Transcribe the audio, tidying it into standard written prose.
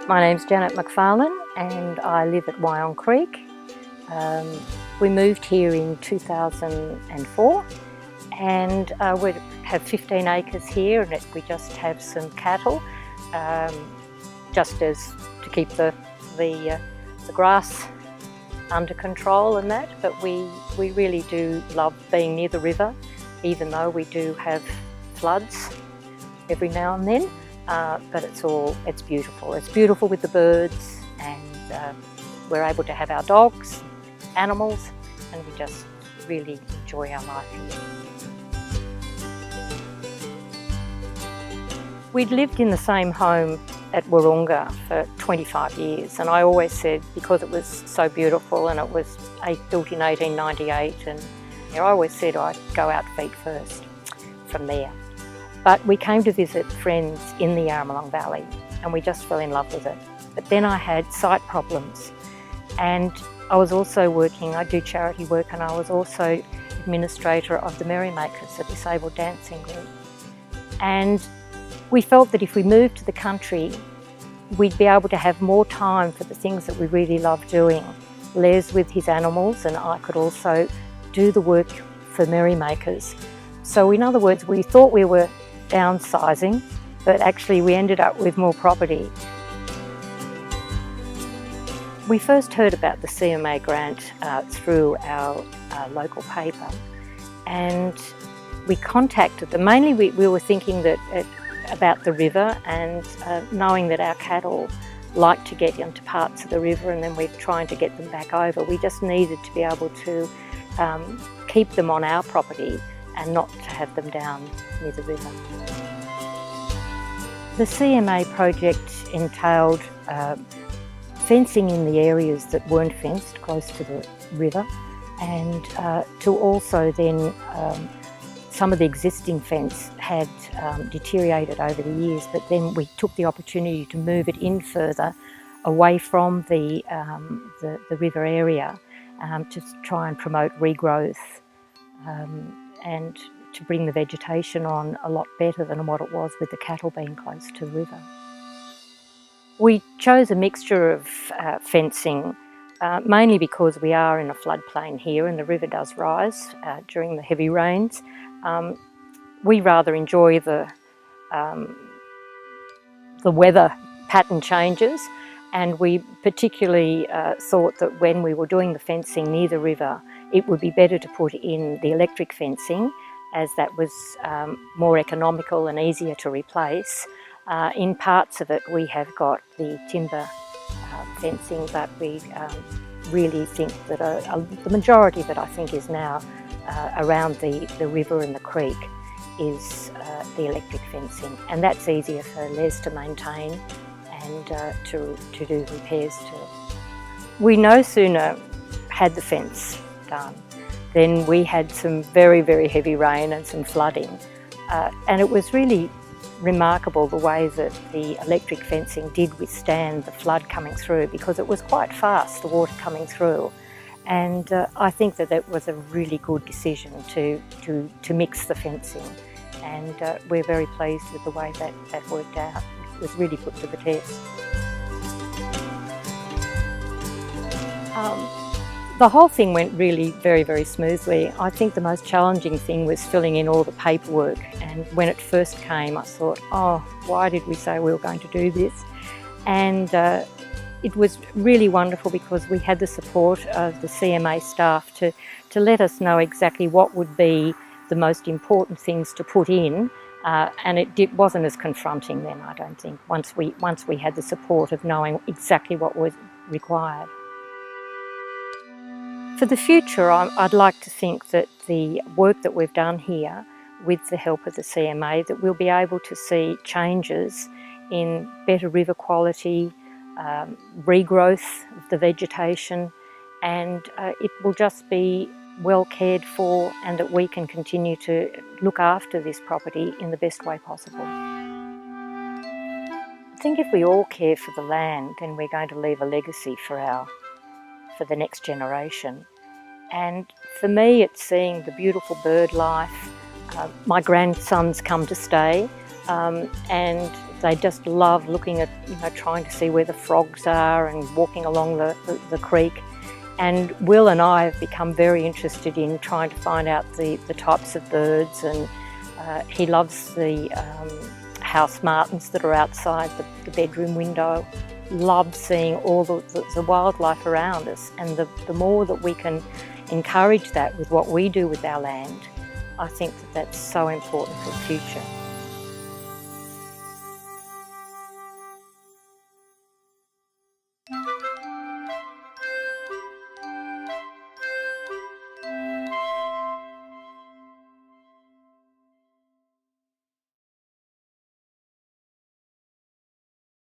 My name's Janet Macfarlane and I live at Wyong Creek. We moved here in 2004 and we have 15 acres here, and we just have some cattle just as to keep the grass under control and that, but we really do love being near the river, even though we do have floods every now and then. But it's beautiful. It's beautiful with the birds, and we're able to have our dogs, animals, and we just really enjoy our life here. We'd lived in the same home at Wurrunga for 25 years, and I always said, because it was so beautiful and it was built in 1898, and I always said I'd go out feet first from there. But we came to visit friends in the Yarramalong Valley and we just fell in love with it. But then I had sight problems, and I was also working, I do charity work, and I was also administrator of the Merrymakers, a disabled dancing group. And we felt that if we moved to the country, we'd be able to have more time for the things that we really love doing. Les with his animals, and I could also do the work for Merrymakers. So in other words, we thought we were downsizing, but actually we ended up with more property. We first heard about the CMA grant through our local paper, and we contacted them. Mainly we were thinking that about the river, and knowing that our cattle like to get into parts of the river and then we're trying to get them back over. We just needed to be able to keep them on our property and not to have them down near the river. The CMA project entailed fencing in the areas that weren't fenced close to the river, and to also then some of the existing fence had deteriorated over the years, but then we took the opportunity to move it in further away from the river area to try and promote regrowth and to bring the vegetation on a lot better than what it was with the cattle being close to the river. We chose a mixture of fencing, mainly because we are in a floodplain here and the river does rise during the heavy rains. We rather enjoy the weather pattern changes, and we particularly thought that when we were doing the fencing near the river, it would be better to put in the electric fencing, as that was more economical and easier to replace. In parts of it we have got the timber fencing, but we really think that the majority of it, I think, is now around the river and the creek is the electric fencing, and that's easier for Les to maintain and to do repairs to. We no sooner had the fence done then we had some very, very heavy rain and some flooding, and it was really remarkable the way that the electric fencing did withstand the flood coming through, because it was quite fast, the water coming through. And I think that was a really good decision to mix the fencing, and we're very pleased with the way that worked out. It was really put to the test. The whole thing went really very, very smoothly. I think the most challenging thing was filling in all the paperwork, and when it first came I thought, oh, why did we say we were going to do this? And it was really wonderful because we had the support of the CMA staff to let us know exactly what would be the most important things to put in, and it wasn't as confronting then, I don't think, once we had the support of knowing exactly what was required. For the future, I'd like to think that the work that we've done here with the help of the CMA, that we'll be able to see changes in better river quality, regrowth of the vegetation, and it will just be well cared for, and that we can continue to look after this property in the best way possible. I think if we all care for the land, then we're going to leave a legacy for the next generation. And for me, it's seeing the beautiful bird life. My grandsons come to stay, and They just love looking at, trying to see where the frogs are and walking along the creek. And Will and I have become very interested in trying to find out the types of birds, and he loves the house martins that are outside the bedroom window. Loves seeing all the wildlife around us, and the more that we can encourage that with what we do with our land, I think that that's so important for the future.